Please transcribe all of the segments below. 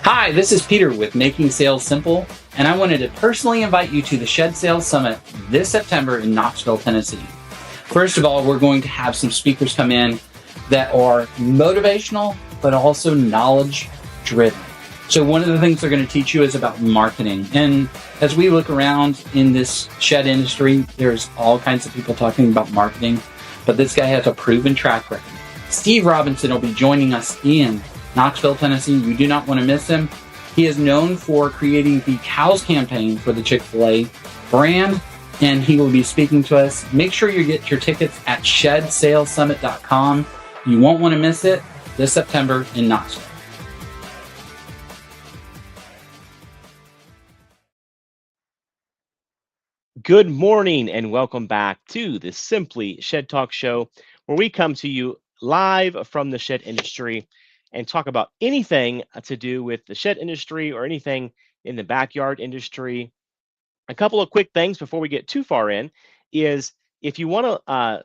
Hi, this is Peter with Making Sales Simple, and I wanted to personally invite you to the Shed Sales Summit this September in Knoxville, Tennessee. First of all, we're going to have some speakers come in that are motivational, but also knowledge driven. So one of the things they're going to teach you is about marketing. And as we look around in this shed industry, there's all kinds of people talking about marketing, but this guy has a proven track record. Steve Robinson will be joining us in Knoxville, Tennessee. You do not want to miss him. He is known for creating the Cows campaign for the Chick-fil-A brand, and he will be speaking to us. Make sure you get your tickets at shedsalessummit.com. You won't want to miss it this September in Knoxville. Good morning and welcome back to the Simply Shed Talk show, where we come to you live from the shed industry and talk about anything to do with the shed industry or anything in the backyard industry. A couple of quick things before we get too far in is if you want to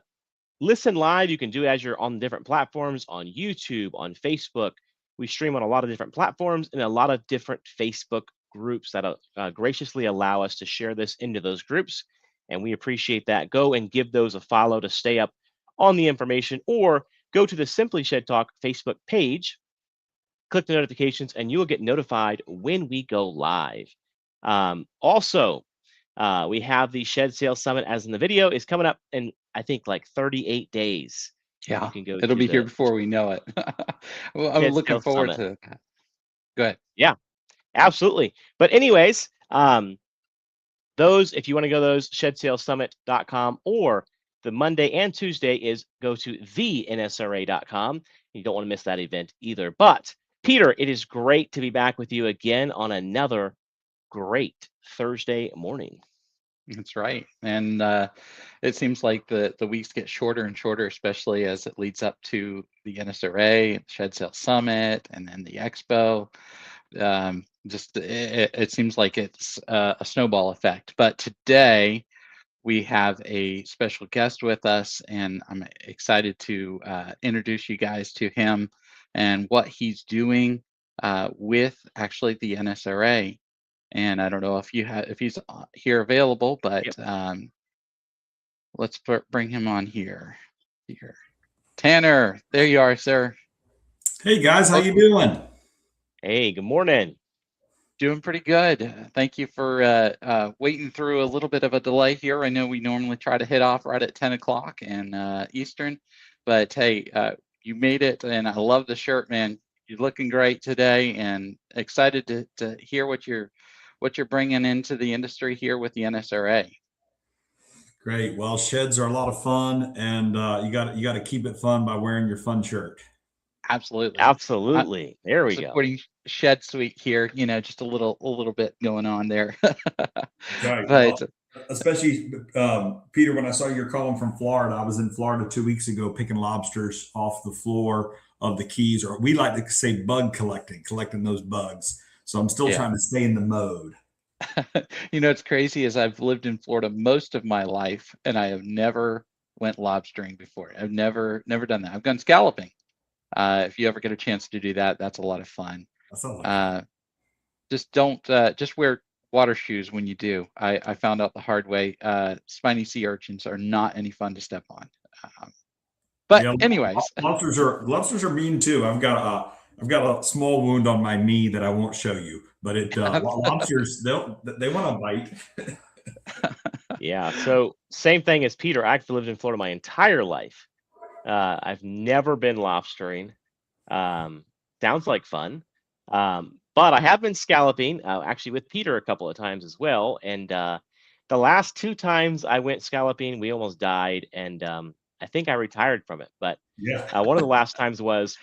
listen live, you can do it as you're on different platforms, on YouTube, on Facebook. We stream on a lot of different platforms and a lot of different Facebook groups that graciously allow us to share this into those groups. And we appreciate that. Go and give those a follow to stay up on the information, or go to the Simply Shed Talk Facebook page, click the notifications, and you will get notified when we go live. Also, we have the Shed Sales Summit, as in the video, is coming up in, I think, like 38 days. Yeah, You can go it'll to be here the before we know it. Well, I'm Shed looking Sales forward Summit. to that. Go ahead. Yeah, absolutely. But anyways, those, if you want to go to those, shedsalessummit.com, or the Monday and Tuesday is go to theNSRA.com. You don't want to miss that event either. But Peter, it is great to be back with you again on another great Thursday morning. That's right. And it seems like the weeks get shorter and shorter, especially as it leads up to the NSRA, Shed Sales Summit, and then the Expo. It seems like it's a snowball effect. But today we have a special guest with us, and I'm excited to introduce you guys to him and what he's doing with actually the NSRA. And I don't know if he's here available, but Yep. let's bring him on here. Tanner, there you are, sir. Hey guys, how you doing? Hey, good morning. Doing pretty good. Thank you for waiting through a little bit of a delay here. I know we normally try to hit off right at 10 o'clock and Eastern, but hey, you made it, and I love the shirt, man. You're looking great today, and excited to hear what you're bringing into the industry here with the NSRA. Great. Well, sheds are a lot of fun, and you got to keep it fun by wearing your fun shirt. Absolutely. Absolutely. There we go. Supporting Shed Suite here, just a little bit going on there. Right. But Well, especially Peter, when I saw you're calling from Florida, I was in Florida 2 weeks ago picking lobsters off the floor of the Keys, or we like to say bug collecting those bugs. So I'm still trying to stay in the mode. It's crazy, is I've lived in Florida most of my life, and I have never went lobstering before. I've never done that. I've gone scalloping. If you ever get a chance to do that, that's a lot of fun. That sounds like fun. Just wear water shoes when you do. I found out the hard way. Spiny sea urchins are not any fun to step on. But Yeah, anyways, lobsters are mean too. I've got a small wound on my knee that I won't show you, but lobsters they want to bite. Yeah. So same thing as Peter. I actually lived in Florida my entire life. I've never been lobstering. Sounds like fun. But I have been scalloping, actually with Peter a couple of times as well. And the last 2 times I went scalloping, we almost died, and I think I retired from it. But Yeah. one of the last times was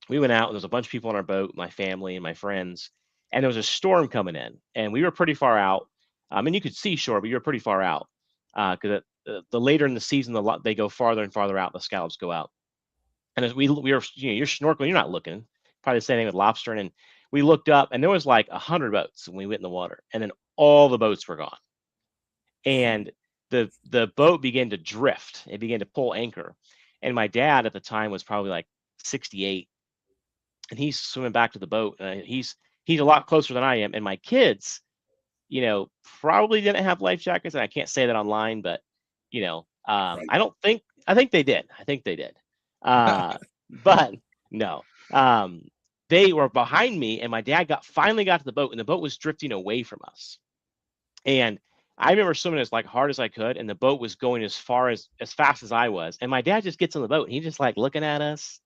we went out, and there was a bunch of people on our boat, my family and my friends, and there was a storm coming in, and we were pretty far out. And you could see shore, but you were pretty far out because the later in the season, they go farther and farther out. The scallops go out, and as we were, you're snorkeling, you're not looking. Probably the same thing with lobstering, and we looked up, and there was like 100 boats when we went in the water, and then all the boats were gone, and the boat began to drift. It began to pull anchor, and my dad at the time was probably like 68, and he's swimming back to the boat. he's a lot closer than I am. And my kids, probably didn't have life jackets. And I can't say that online, but, Right. I think they did. I think they did. But no, they were behind me, and my dad finally got to the boat, and the boat was drifting away from us. And I remember swimming as hard as I could, and the boat was going as fast as I was. And my dad just gets on the boat, and he's just looking at us.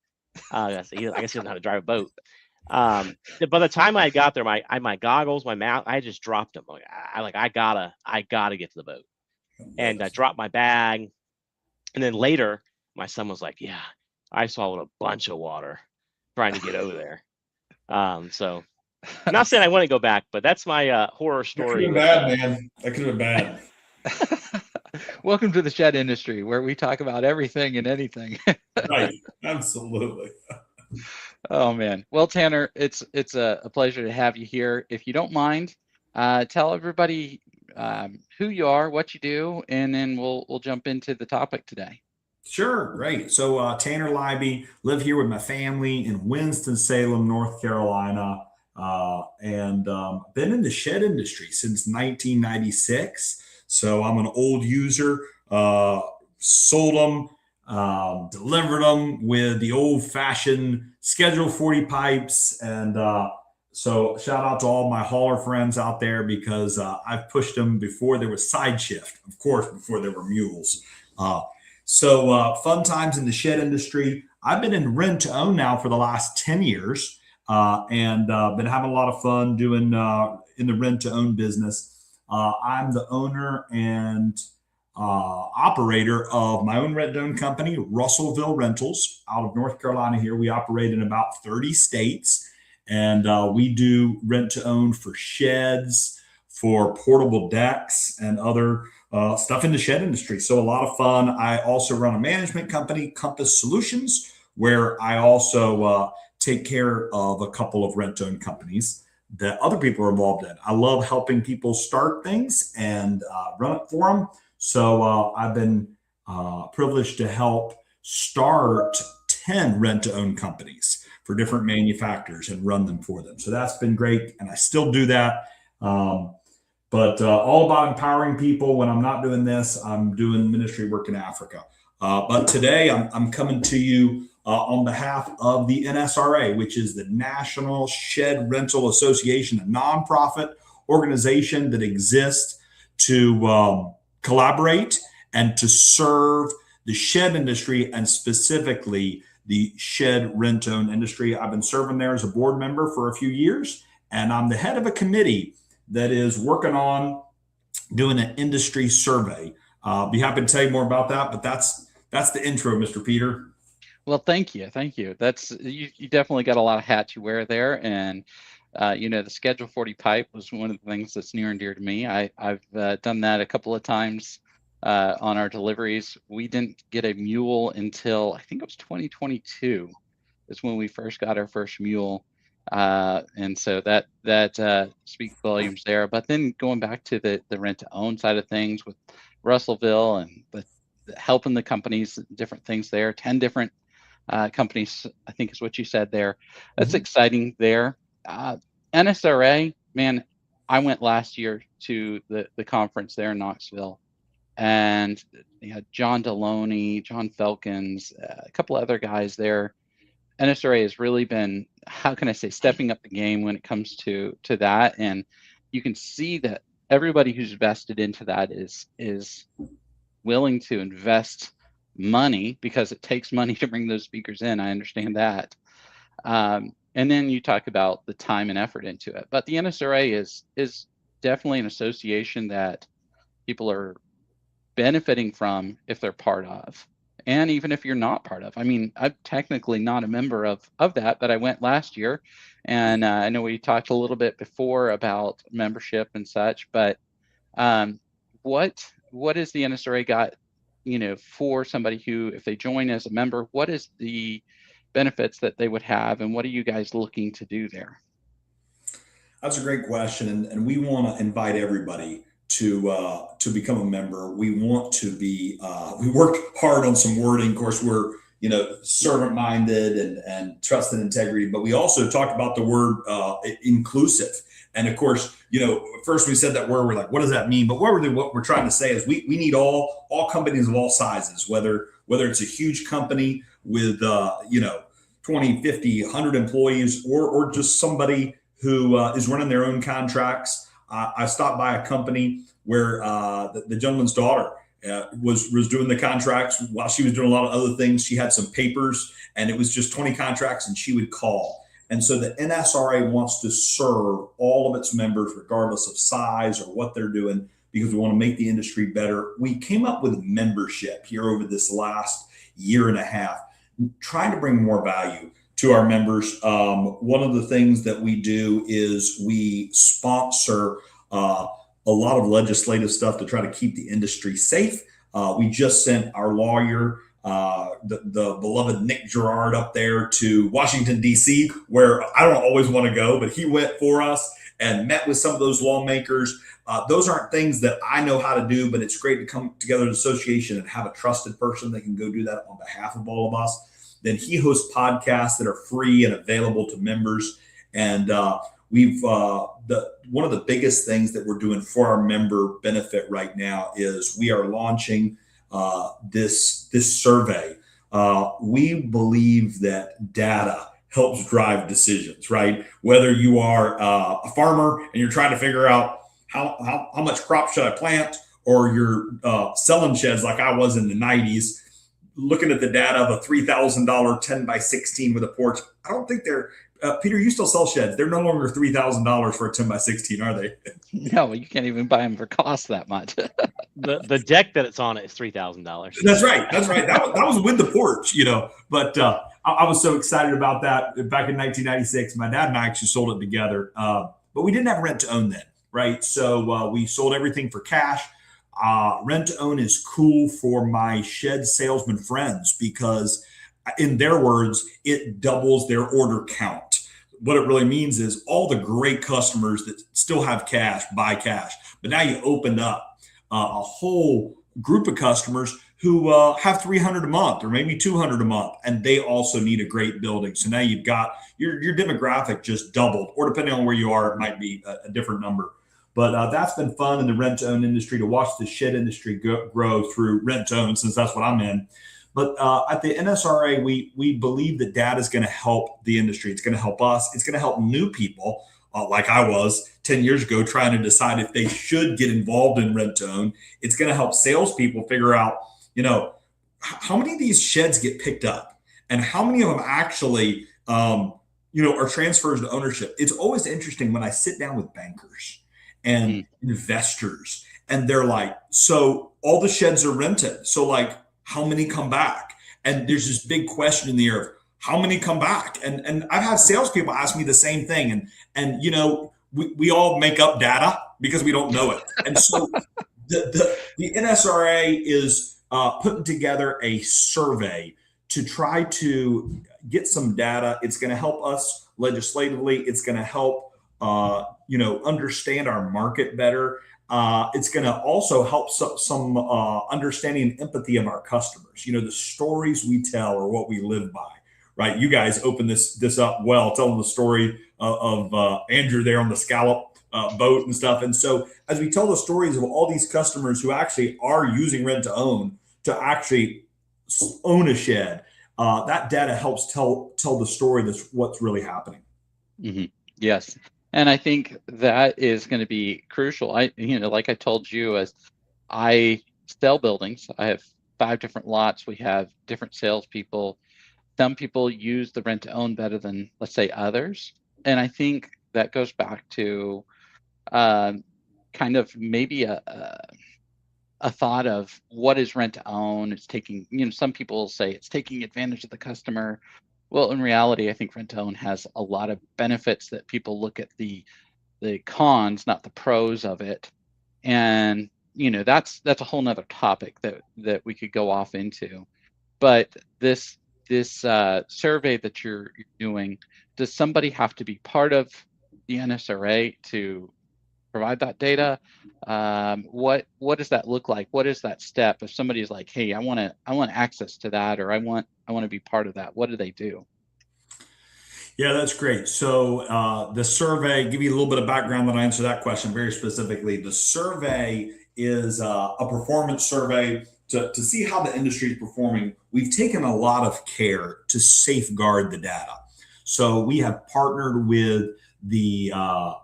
I guess he doesn't know how to drive a boat. By the time I got there, my goggles, my mouth, I just dropped them. I gotta get to the boat. And I dropped my bag. And then later, my son was like, "Yeah, I swallowed a bunch of water trying to get over there." So not saying I want to go back, but that's my horror story. That could have been bad, man. That could have been bad. Welcome to the shed industry, where we talk about everything and anything. Right. Absolutely. Oh man. Well, Tanner, it's a pleasure to have you here. If you don't mind, tell everybody who you are, what you do, and then we'll jump into the topic today. Sure, great. So Tanner Leibee, live here with my family in Winston-Salem, North Carolina, and been in the shed industry since 1996. So I'm an old user. Sold them, delivered them with the old-fashioned Schedule 40 pipes, and so shout out to all my hauler friends out there, because I've pushed them before there was side shift, of course, before there were mules. So fun times in the shed industry. I've been in rent to own now for the last 10 years, and been having a lot of fun doing in the rent to own business. I'm the owner and operator of my own rent to own company, Russellville Rentals, out of North Carolina here. We operate in about 30 states, and we do rent to own for sheds, for portable decks, and other stuff in the shed industry. So a lot of fun. I also run a management company, Compass Solutions, where I also take care of a couple of rent-to-own companies that other people are involved in. I love helping people start things and run it for them. So I've been privileged to help start 10 rent-to-own companies for different manufacturers and run them for them. So that's been great, and I still do that. But all about empowering people. When I'm not doing this, I'm doing ministry work in Africa. But today I'm coming to you on behalf of the NSRA, which is the National Shed Rental Association, a nonprofit organization that exists to collaborate and to serve the shed industry, and specifically the shed rent-own industry. I've been serving there as a board member for a few years, and I'm the head of a committee that is working on doing an industry survey. Be happy to tell you more about that, but that's the intro, Mr. Peter. Well, thank you. That's you definitely got a lot of hats you wear there, and the Schedule 40 pipe was one of the things that's near and dear to me. I've done that a couple of times on our deliveries. We didn't get a mule until I think it was 2022 is when we first got our first mule. And so that speaks volumes there. But then going back to the rent to own side of things with Russellville and the helping the companies, different things there, 10 different companies, I think is what you said there. That's exciting there. NSRA, man, I went last year to the conference there in Knoxville, and you had John Deloney, John Felkins, a couple of other guys there. NSRA has really been, how can I say, stepping up the game when it comes to that. And you can see that everybody who's vested into that is willing to invest money, because it takes money to bring those speakers in. I understand that. And then you talk about the time and effort into it. But the NSRA is definitely an association that people are benefiting from if they're part of. And even if you're not part of. I mean, I'm technically not a member of that, but I went last year. And I know we talked a little bit before about membership and such, but what is the NSRA got, for somebody who, if they join as a member, what is the benefits that they would have, and what are you guys looking to do there? That's a great question, and we want to invite everybody to become a member. We want to be. We worked hard on some wording. Of course, we're servant minded and trust and integrity. But we also talked about the word inclusive. And of course, first we said that word, we're like, what does that mean? But what we're trying to say is we need all companies of all sizes, whether it's a huge company with 20, 50, 100 employees, or just somebody who is running their own contracts. I stopped by a company where the gentleman's daughter was doing the contracts while she was doing a lot of other things. She had some papers, and it was just 20 contracts, and she would call. And so the NSRA wants to serve all of its members, regardless of size or what they're doing, because we want to make the industry better. We came up with membership here over this last year and a half, trying to bring more value to our members. One of the things that we do is we sponsor a lot of legislative stuff to try to keep the industry safe. We just sent our lawyer, the beloved Nick Gerard, up there to Washington, D.C., where I don't always want to go, but he went for us and met with some of those lawmakers. Those aren't things that I know how to do, but it's great to come together as an association and have a trusted person that can go do that on behalf of all of us. Then he hosts podcasts that are free and available to members. And one of the biggest things that we're doing for our member benefit right now is we are launching this survey. We believe that data helps drive decisions, right? Whether you are a farmer and you're trying to figure out how much crop should I plant, or you're selling sheds like I was in the 90s, looking at the data of a $3,000 10 by 16 with a porch. I don't think they're Peter, you still sell sheds. They're no longer $3,000 for a 10 by 16, are they? No, you can't even buy them for cost that much. The deck that it's on is $3,000. That's right. That was with the porch, But I was so excited about that back in 1996. My dad and I actually sold it together, but we didn't have rent to own then, right? So we sold everything for cash. Rent to own is cool for my shed salesman friends because, in their words, it doubles their order count. What it really means is all the great customers that still have cash buy cash, but now you opened up a whole group of customers who have 300 a month or maybe 200 a month, and they also need a great building. So now you've got your demographic just doubled, or depending on where you are, it might be a different number. But that's been fun in the rent-to-own industry, to watch the shed industry grow through rent-to-own, since that's what I'm in. But at the NSRA, we believe that data is going to help the industry. It's going to help us. It's going to help new people, like I was 10 years ago, trying to decide if they should get involved in rent-to-own. It's going to help salespeople figure out, how many of these sheds get picked up and how many of them actually, are transfers to ownership. It's always interesting when I sit down with bankers and investors, and they're like, so all the sheds are rented. So like, how many come back? And there's this big question in the air of how many come back. And I've had salespeople ask me the same thing. And we all make up data because we don't know it. And so the NSRA is putting together a survey to try to get some data. It's going to help us legislatively. It's going to help understand our market better. It's going to also help some understanding and empathy of our customers. The stories we tell are what we live by, right? You guys open this up well, telling the story of Andrew there on the scallop boat and stuff. And so as we tell the stories of all these customers who actually are using rent to own to actually own a shed, that data helps tell the story that's what's really happening. Mm-hmm. Yes. And I think that is going to be crucial. Like I told you, as I sell buildings, I have 5 different lots. We have different salespeople. Some people use the rent to own better than, let's say, others. And I think that goes back to kind of maybe a thought of what is rent to own. It's taking, some people say it's taking advantage of the customer. Well, in reality, I think rent to own has a lot of benefits that people look at the cons, not the pros of it. And, that's a whole nother topic that we could go off into. But this survey that you're doing, does somebody have to be part of the NSRA to provide that data? What does that look like? What is that step? If somebody's like, hey, I want access to that, or I want to be part of that, what do they do? Yeah, that's great. So the survey, give you a little bit of background, then I answer that question very specifically. The survey is a performance survey to see how the industry is performing. We've taken a lot of care to safeguard the data. So we have partnered with the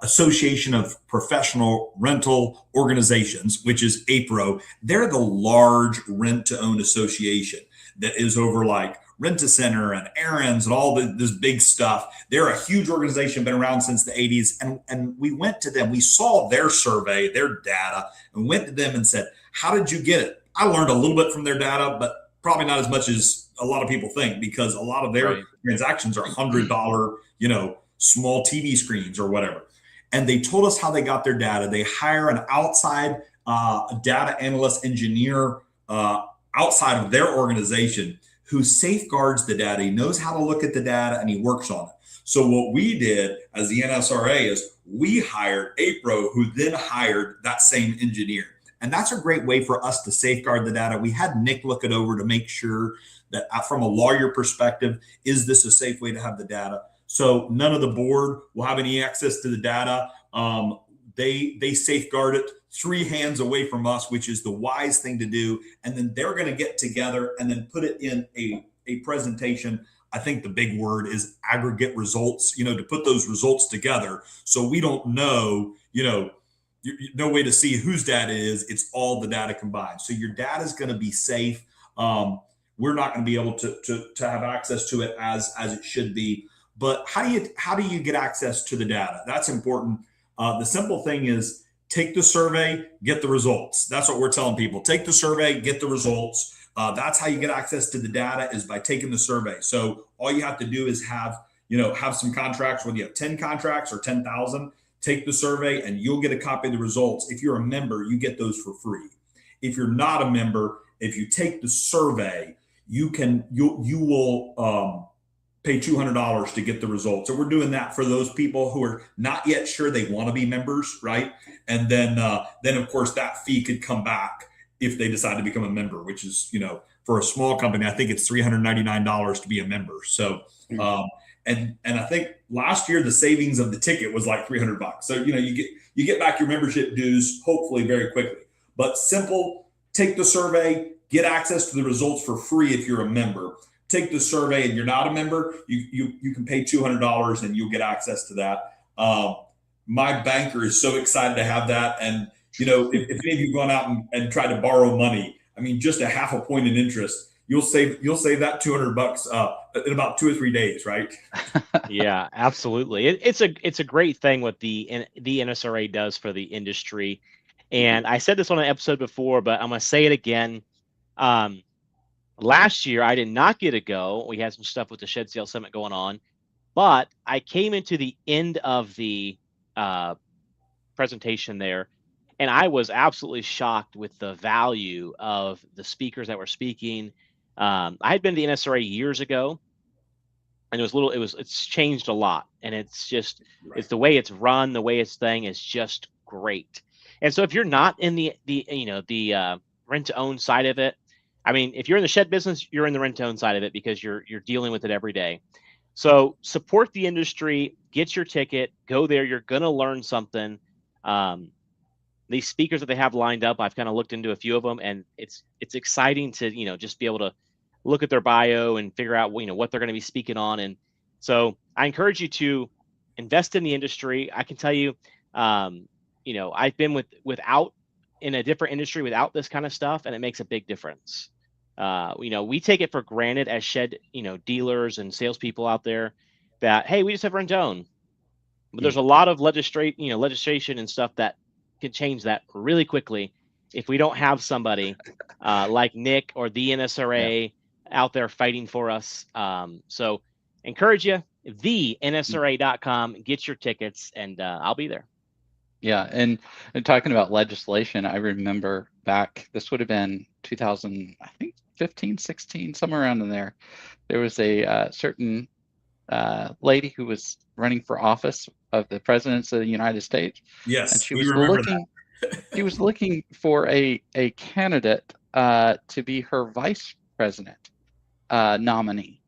Association of Professional Rental Organizations, which is APRO. They're the large rent to own association that is over like Rent-A-Center and Aaron's and all this big stuff. They're a huge organization, been around since the 80s. And we went to them, we saw their survey, their data, and went to them and said, how did you get it? I learned a little bit from their data, but probably not as much as a lot of people think, because a lot of their transactions are $100, small TV screens or whatever. And they told us how they got their data. They hire an outside data analyst engineer outside of their organization who safeguards the data. He knows how to look at the data and he works on it. So what we did as the NSRA is we hired APRO, who then hired that same engineer. And that's a great way for us to safeguard the data. We had Nick look it over to make sure that from a lawyer perspective, is this a safe way to have the data? So none of the board will have any access to the data. They safeguard it 3 hands away from us, which is the wise thing to do. And then they're going to get together and then put it in a presentation. I think the big word is aggregate results, to put those results together. So we don't know, no way to see whose data is. It's all the data combined. So your data is going to be safe. We're not going to be able to have access to it as it should be. But how do you get access to the data? That's important. The simple thing is take the survey, get the results. That's what we're telling people. Take the survey, get the results. That's how you get access to the data, is by taking the survey. So all you have to do is have some contracts, whether you have 10 contracts or 10,000, take the survey and you'll get a copy of the results. If you're a member, you get those for free. If you're not a member, if you take the survey, you will pay $200 to get the results. So we're doing that for those people who are not yet sure they want to be members, right? And then of course that fee could come back if they decide to become a member, which is, for a small company, I think it's $399 to be a member. So, and I think last year the savings of the ticket was like $300. So, you get back your membership dues hopefully very quickly. But simple, take the survey, get access to the results for free if you're a member. Take the survey and you're not a member, you can pay $200 and you'll get access to that. My banker is so excited to have that. And, if any of you have gone out and tried to borrow money, I mean, just a half a point in interest, you'll save that $200 in about 2 or 3 days, right? Yeah, absolutely. It's a great thing what the NSRA does for the industry. And I said this on an episode before, but I'm going to say it again. Last year, I did not get to go. We had some stuff with the Shed Sale Summit going on, but I came into the end of the presentation there, and I was absolutely shocked with the value of the speakers that were speaking. I had been to the NSRA years ago, and it's changed a lot, and it's just it's the way it's run, the way it's thing is just great. And so if you're not in the rent to own side of it, I mean, if you're in the shed business, you're in the rent-to-own side of it because you're dealing with it every day. So support the industry, get your ticket, go there. You're gonna learn something. These speakers that they have lined up, I've kind of looked into a few of them, and it's exciting to just be able to look at their bio and figure out what they're going to be speaking on. And so I encourage you to invest in the industry. I can tell you, I've been in a different industry without this kind of stuff, and it makes a big difference. We take it for granted as shed, dealers and salespeople out there that, hey, we just have rent to own. But there's a lot of legislation and stuff that can change that really quickly if we don't have somebody like Nick or the NSRA out there fighting for us. So encourage you, theNSRA.com, get your tickets, and I'll be there. Yeah, and talking about legislation, I remember back, this would have been 2000, I think 15, 16, somewhere around in there. There was a certain lady who was running for office of the presidents of the United States, and Yes, she we was remember looking she was looking for a candidate to be her vice president nominee.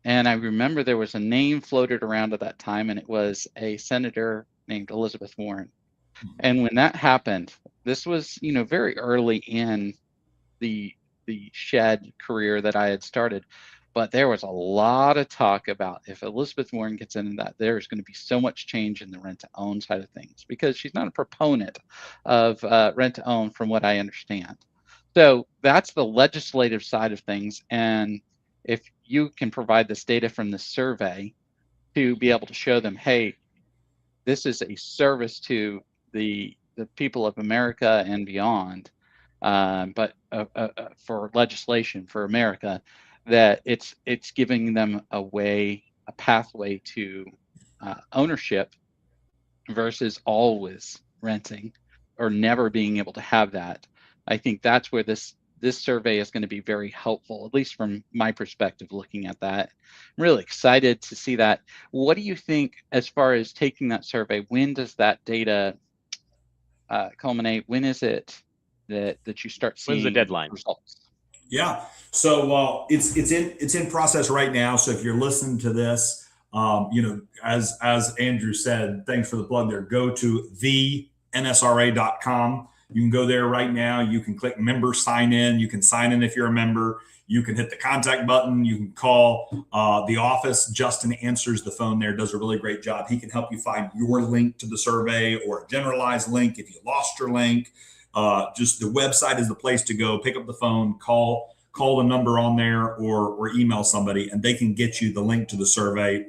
And I remember there was a name floated around at that time, and it was a senator named Elizabeth Warren. And when that happened, this was, very early in the shed career that I had started, but there was a lot of talk about if Elizabeth Warren gets into that, there's going to be so much change in the rent to own side of things, because she's not a proponent of rent to own, from what I understand. So that's the legislative side of things. And if you can provide this data from this survey to be able to show them, hey, this is a service to the people of America and beyond, but for legislation for America, that it's giving them a pathway to ownership versus always renting or never being able to have that. I think that's where this survey is going to be very helpful, at least from my perspective, looking at that. I'm really excited to see that. What do you think as far as taking that survey? When does that data culminate? When is it that you start seeing When's the deadline? results? Yeah. So it's in process right now. So if you're listening to this, as Andrew said, thanks for the plug there. Go to theNSRA.com. You can go there right now. You can click member sign in. You can sign in if you're a member. You can hit the contact button. You can call the office. Justin answers the phone there, does a really great job. He can help you find your link to the survey or a generalized link if you lost your link. Just the website is the place to go. Pick up the phone, call the number on there, or email somebody, and they can get you the link to the survey.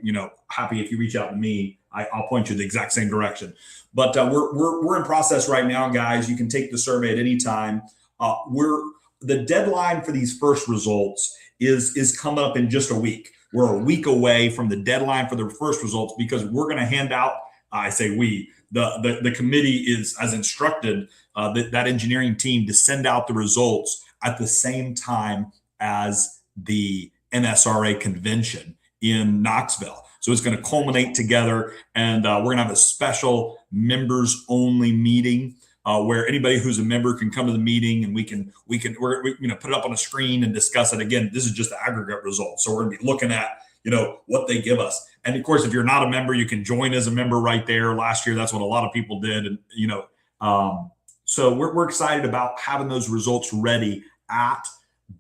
Happy if you reach out to me, I'll point you the exact same direction. But we're in process right now, guys. You can take the survey at any time. The deadline for these first results is coming up in just a week. We're a week away from the deadline for the first results, because we're going to hand out. I say we. The committee is as instructed that engineering team to send out the results at the same time as the NSRA convention in Knoxville. So it's going to culminate together, and we're going to have a special members only meeting where anybody who's a member can come to the meeting, and we can put it up on a screen and discuss it. Again, this is just the aggregate results. So we're going to be looking at what they give us. And of course, if you're not a member, you can join as a member right there. Last year, that's what a lot of people did. And, so we're excited about having those results ready at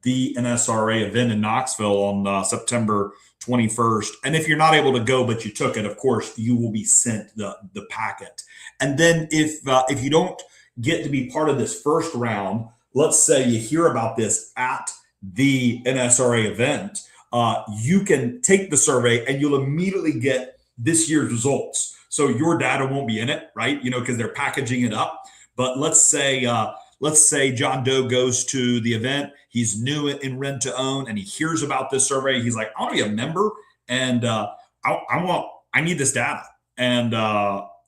the NSRA event in Knoxville on September 21st. And if you're not able to go, but you took it, of course, you will be sent the packet. And then if you don't get to be part of this first round, let's say you hear about this at the NSRA event, you can take the survey and you'll immediately get this year's results. So your data won't be in it, right? Because they're packaging it up. But let's say John Doe goes to the event. He's new in rent to own, and he hears about this survey. He's like, I want to be a member, and I need this data, and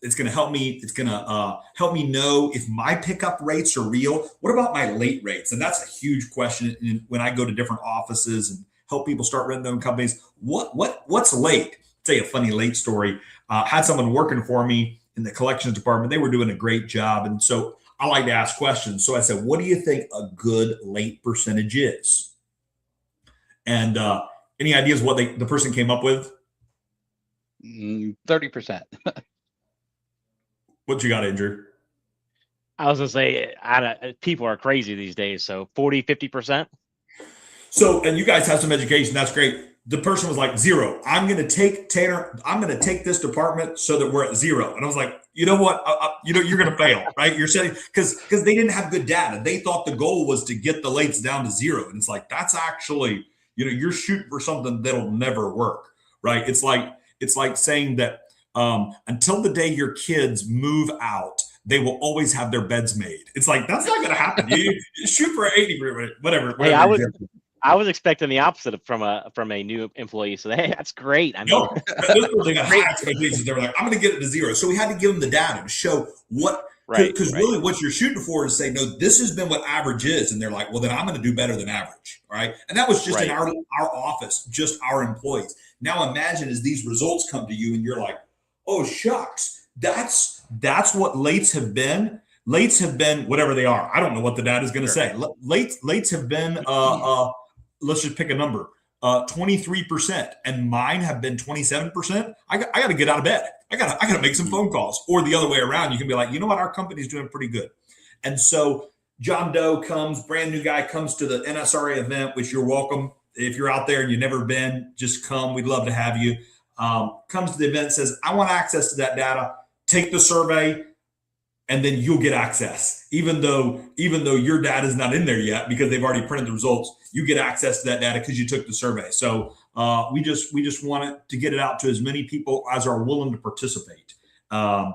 it's going to help me. It's going to help me know if my pickup rates are real. What about my late rates? And that's a huge question when I go to different offices and help people start renting their own companies. What's late? I'll tell you a funny late story. Had someone working for me in the collections department. They were doing a great job, and so I like to ask questions. So I said, what do you think a good late percentage is? And any ideas what the person came up with? 30%. What you got, Andrew? I was going to say, people are crazy these days. So 40, 50%. So, and you guys have some education. That's great. The person was like 0. I'm going to take Tanner. I'm going to take this department so that we're at 0. And I was like, you know what? You're going to fail, right? You're setting because they didn't have good data. They thought the goal was to get the lates down to 0. And it's like, that's actually, you're shooting for something that'll never work, right? It's like saying that until the day your kids move out, they will always have their beds made. It's like, that's not going to happen. You shoot for 80, whatever. Hey, I was expecting the opposite from a new employee. So hey, that's great. I mean, they got high expectations. They were like, I'm going to get it to 0. So we had to give them the data to show what, because really what you're shooting for is say, no, this has been what average is. And they're like, well, then I'm going to do better than average. All right. And that was just in our office, just our employees. Now imagine as these results come to you and you're like, oh shucks, that's what lates have been. Lates have been whatever they are. I don't know what the data is going to say. Lates have been let's just pick a number, 23%, and mine have been 27%. I got to get out of bed. I got to make some phone calls. Or the other way around, you can be like, you know what, our company's doing pretty good. And so John Doe comes, brand new guy comes to the NSRA event, which you're welcome. If you're out there and you've never been, just come. We'd love to have you. Comes to the event, says, I want access to that data. Take the survey, and then you'll get access. Even though your data is not in there yet because they've already printed the results, you get access to that data because you took the survey. So we just want to get it out to as many people as are willing to participate. Whether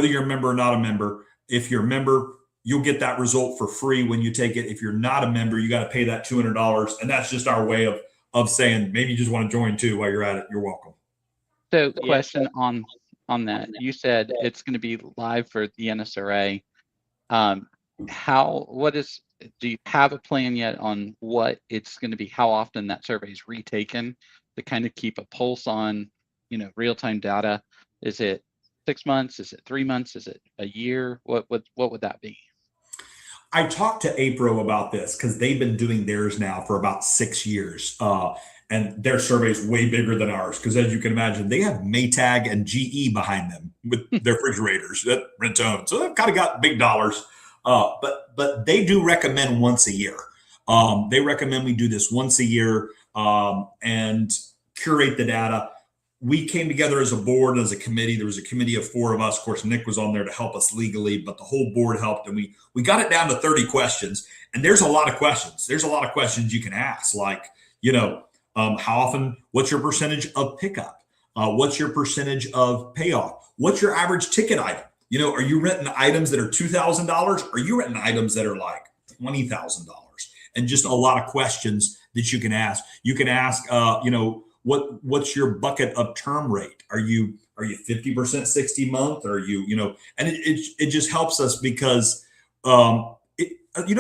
you're a member or not a member, if you're a member, you'll get that result for free when you take it. If you're not a member, you got to pay that $200. And that's just our way of saying, maybe you just want to join too while you're at it. You're welcome. So question on that. You said it's going to be live for the NSRA. Do you have a plan yet on what it's going to be, how often that survey is retaken to kind of keep a pulse on, real-time data? Is it 6 months? Is it 3 months? Is it a year? What would that be? I talked to APRO about this because they've been doing theirs now for about 6 years. And their survey is way bigger than ours because, as you can imagine, they have Maytag and GE behind them with their refrigerators that rent-owned. So they've kind of got big dollars. But they do recommend once a year. They recommend we do this once a year and curate the data. We came together as a board, as a committee. There was a committee of 4 of us. Of course, Nick was on there to help us legally, but the whole board helped. And we got it down to 30 questions. And there's a lot of questions. There's a lot of questions you can ask, like, how often, what's your percentage of pickup? What's your percentage of payoff? What's your average ticket item? Are you renting items that are $2,000? Or are you renting items that are like $20,000? And just a lot of questions that you can ask. You can ask, what's your bucket of term rate? Are you 50% 60 month? Or are you, and it just helps us because, a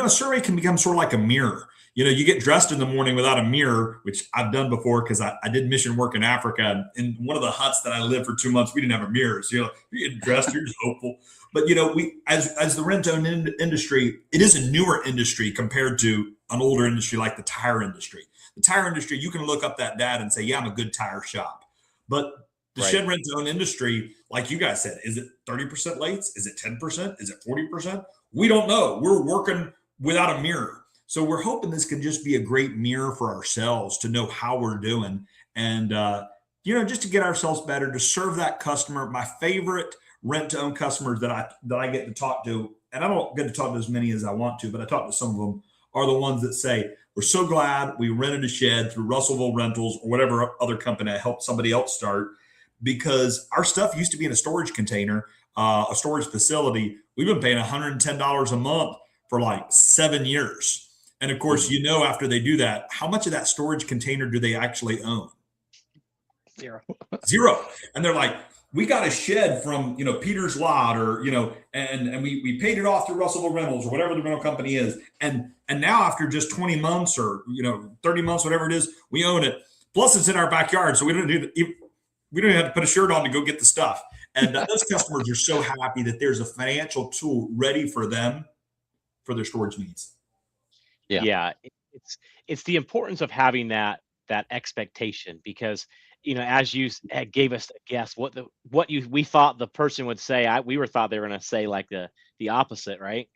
survey can become sort of like a mirror. You get dressed in the morning without a mirror, which I've done before because I did mission work in Africa. And in one of the huts that I lived for 2 months, we didn't have a mirror. So, you get dressed, you're just hopeful. But, we, as the rent-owned industry, it is a newer industry compared to an older industry like the tire industry. The tire industry, you can look up that data and say, yeah, I'm a good tire shop. But the shed rent-owned industry, like you guys said, is it 30% lates? Is it 10%? Is it 40%? We don't know. We're working without a mirror. So we're hoping this can just be a great mirror for ourselves to know how we're doing and, just to get ourselves better, to serve that customer. My favorite rent-to-own customers that I get to talk to, and I don't get to talk to as many as I want to, but I talk to some of them, are the ones that say, we're so glad we rented a shed through Russellville Rentals or whatever other company I helped somebody else start, because our stuff used to be in a storage container, a storage facility. We've been paying $110 a month for like 7 years. And of course, after they do that, how much of that storage container do they actually own? Zero. And they're like, we got a shed from, Peter's lot or, and we paid it off through Russellville Rentals or whatever the rental company is. And now after just 20 months or, 30 months, whatever it is, we own it. Plus it's in our backyard. So we don't even have to put a shirt on to go get the stuff. And those customers are so happy that there's a financial tool ready for them for their storage needs. Yeah. It's the importance of having that expectation because, as you gave us a guess, we thought the person would say, we thought they were going to say like the opposite, right?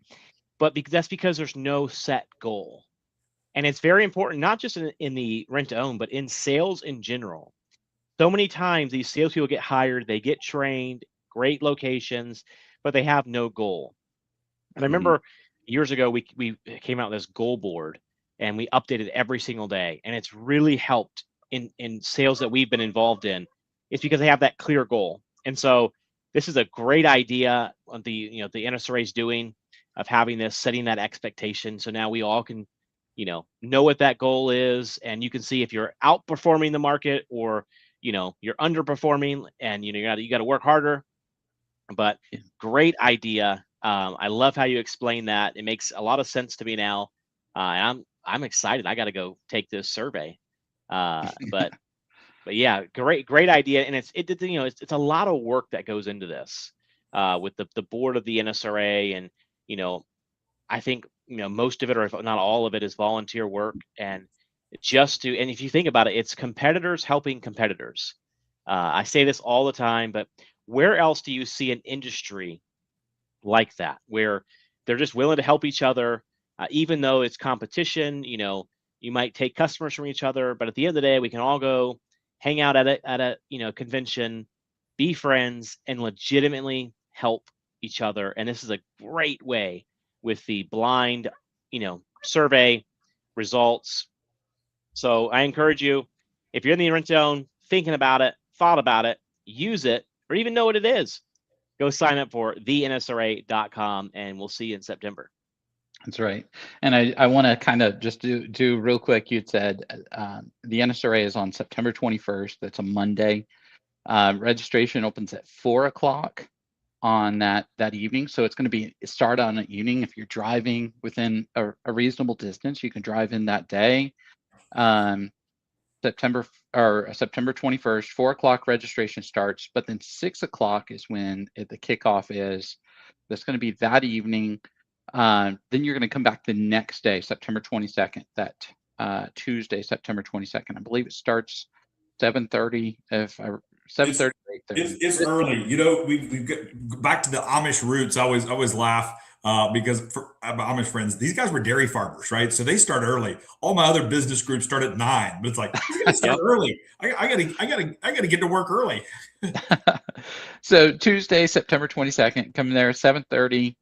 But that's because there's no set goal. And it's very important, not just in the rent to own, but in sales in general. So many times these salespeople get hired, they get trained, great locations, but they have no goal. And I remember years ago, we came out with this goal board and we updated every single day. And it's really helped in sales that we've been involved in. It's because they have that clear goal. And so this is a great idea of the NSRA is doing of having this, setting that expectation. So now we all can, know what that goal is. And you can see if you're outperforming the market or, you're underperforming and, you got to work harder. But great idea. I love how you explain that. It makes a lot of sense to me now. And I'm excited. I got to go take this survey. But yeah, great idea, and it's a lot of work that goes into this with the board of the NSRA, and I think most of it, or if not all of it, is volunteer work, and if you think about it, it's competitors helping competitors. I say this all the time, but where else do you see an industry like that, where they're just willing to help each other, even though it's competition? You might take customers from each other, but at the end of the day, we can all go hang out at a convention, be friends, and legitimately help each other. And this is a great way with the blind, survey results. So I encourage you, if you're in the rent zone, thinking about it, thought about it, use it, or even know what it is, go sign up for theNSRA.com, and we'll see you in September. That's right. And I want to kind of just do real quick. You'd said the NSRA is on September 21st. That's a Monday. Registration opens at 4 o'clock on that evening. So it's going to start on an evening. If you're driving within a reasonable distance, you can drive in that day. September 21st, 4 o'clock registration starts, but then 6 o'clock is when the kickoff is. That's going to be that evening. Then you're going to come back the next day, September 22nd, that Tuesday, September 22nd. I believe it starts 7:30. 7:30, 8:30. It's early. We get back to the Amish roots. I always laugh because for Amish friends, these guys were dairy farmers, right? So they start early. All my other business groups start at 9, but it's like, you gotta start early. I gotta get to work early. So Tuesday, September 22nd, come there 7:30.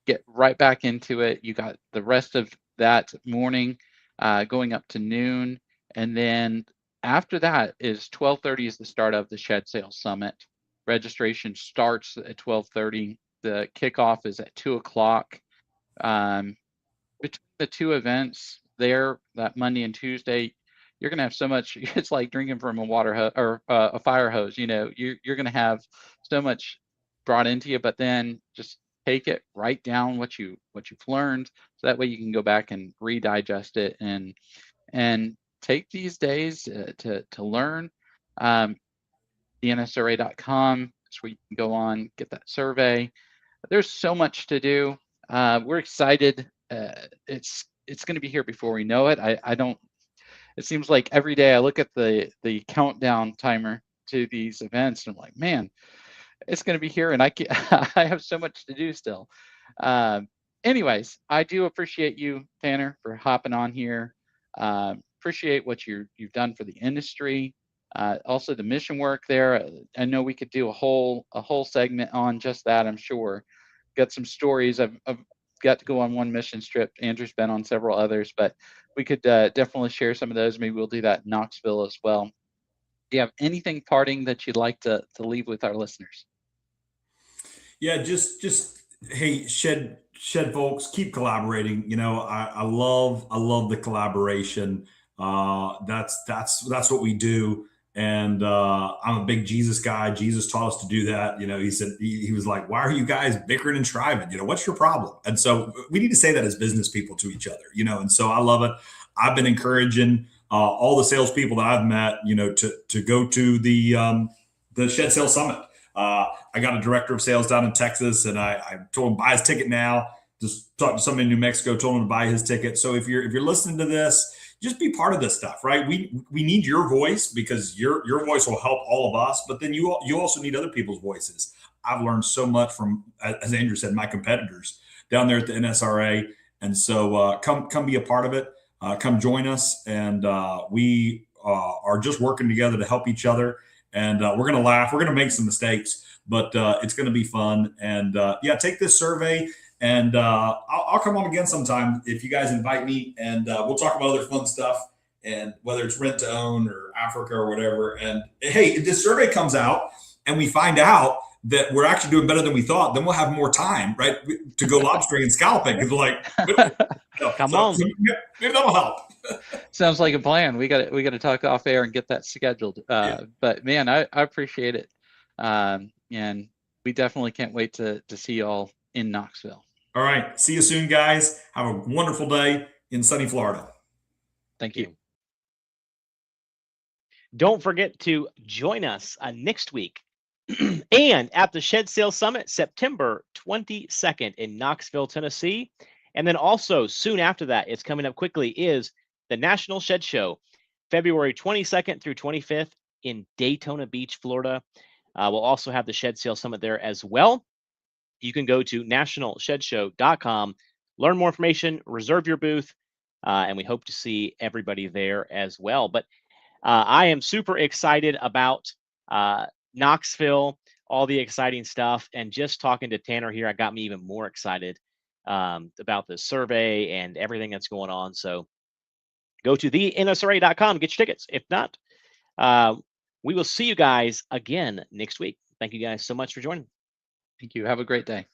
Get right back into it. You got the rest of that morning going up to noon, and then after that is 12:30 is the start of the Shed Sales Summit. Registration starts at 12:30. The kickoff is at 2 o'clock. Between the two events there, that Monday and Tuesday, you're going to have so much. It's like drinking from a water hose or a fire hose. You're going to have so much brought into you, but then just take it, write down what you've learned, so that way you can go back and redigest it and take these days to learn. TheNSRA.com is where you can go on, get that survey. There's so much to do. We're excited. It's going to be here before we know it. It seems like every day I look at the countdown timer to these events, and I'm like, man, it's going to be here, and I have so much to do still. Anyways, I do appreciate you, Tanner, for hopping on here. Appreciate what you've done for the industry. Also the mission work there. I know we could do a whole segment on just that. I'm sure. Got some stories. I've got to go on one mission trip. Andrew's been on several others, but we could definitely share some of those. Maybe we'll do that in Knoxville as well. Do you have anything parting that you'd like to leave with our listeners? Yeah, just hey, shed folks, keep collaborating. I love the collaboration. That's what we do. And I'm a big Jesus guy. Jesus taught us to do that. He said he was like, "Why are you guys bickering and striving? What's your problem?" And so we need to say that as business people to each other. And so I love it. I've been encouraging all the salespeople that I've met, to go to the Shed Sales Summit. I got a director of sales down in Texas, and I told him buy his ticket now. Just talked to somebody in New Mexico, told him to buy his ticket. So if you're listening to this, just be part of this stuff, right? We need your voice, because your voice will help all of us. But then you also need other people's voices. I've learned so much from, as Andrew said, my competitors down there at the NSRA, and so come be a part of it. Come join us, and we are just working together to help each other. And we're going to laugh. We're going to make some mistakes, but it's going to be fun. And take this survey, and I'll come on again sometime if you guys invite me, and we'll talk about other fun stuff, and whether it's rent to own or Africa or whatever. And hey, if this survey comes out and we find out that we're actually doing better than we thought, then we'll have more time, right, to go lobstering and scalping. Because Come on, maybe that'll help. Sounds like a plan. We got to talk off air and get that scheduled. But man, I appreciate it, and we definitely can't wait to see you all in Knoxville. All right, see you soon, guys. Have a wonderful day in sunny Florida. Thank you. Don't forget to join us next week and at the Shed Sales Summit, September 22nd in Knoxville, Tennessee. And then also soon after that, it's coming up quickly, is the National Shed Show, February 22nd through 25th in Daytona Beach, Florida. We'll also have the Shed Sales Summit there as well. You can go to nationalshedshow.com, learn more information, reserve your booth, and we hope to see everybody there as well. But I am super excited about Knoxville, all the exciting stuff, and just talking to Tanner here, I got me even more excited about the survey and everything that's going on. So go to theNSRA.com, get your tickets. If not, we will see you guys again next week. Thank you guys so much for joining. Thank you. Have a great day.